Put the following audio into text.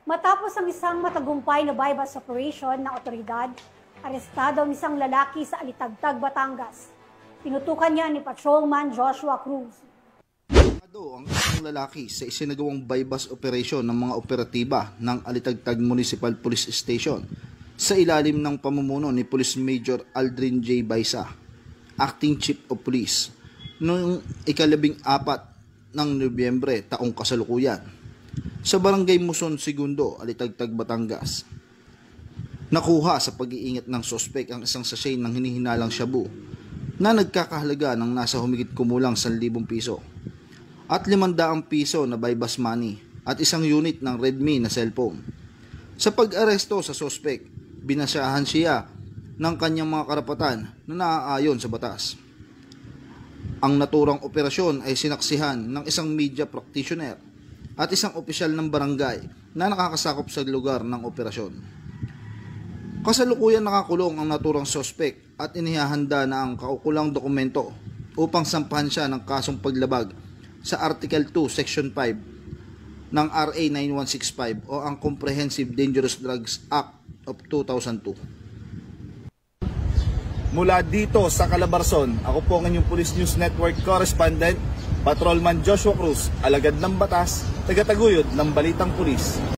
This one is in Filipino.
Matapos ang isang matagumpay na bypass operation ng otoridad, arestado ang isang lalaki sa Alitagtag, Batangas. Tinutukan niya ni Patrolman Joshua Cruz. Ang isang lalaki sa isinagawang bypass operation ng mga operatiba ng Alitagtag Municipal Police Station sa ilalim ng pamumuno ni Police Major Aldrin J. Baisa, Acting Chief of Police, noong ika-14 ng Nobyembre taong kasalukuyan sa Barangay Muson Segundo, Alitagtag, Batangas. Nakuha sa pag-iingat ng sospek ang isang sachet ng hinihinalang shabu na nagkakahalaga ng nasa humigit kumulang 1,000 piso at 500 piso na bypass money at isang unit ng Redmi na cellphone. Sa pag-aresto sa sospek, binasyahan siya ng kanyang mga karapatan na naaayon sa batas. Ang naturang operasyon ay sinaksihan ng isang media practitioner at isang opisyal ng barangay na nakakasakop sa lugar ng operasyon. Kasalukuyan nakakulong ang naturang sospek at inihahanda na ang kaukulang dokumento upang sampahan siya ng kasong paglabag sa Article 2, Section 5 ng RA 9165 o ang Comprehensive Dangerous Drugs Act of 2002. Mula dito sa Calabarzon, ako po ang inyong Police News Network Correspondent, Patrolman Joshua Cruz, alagad ng batas, tagataguyod ng Balitang Pulis.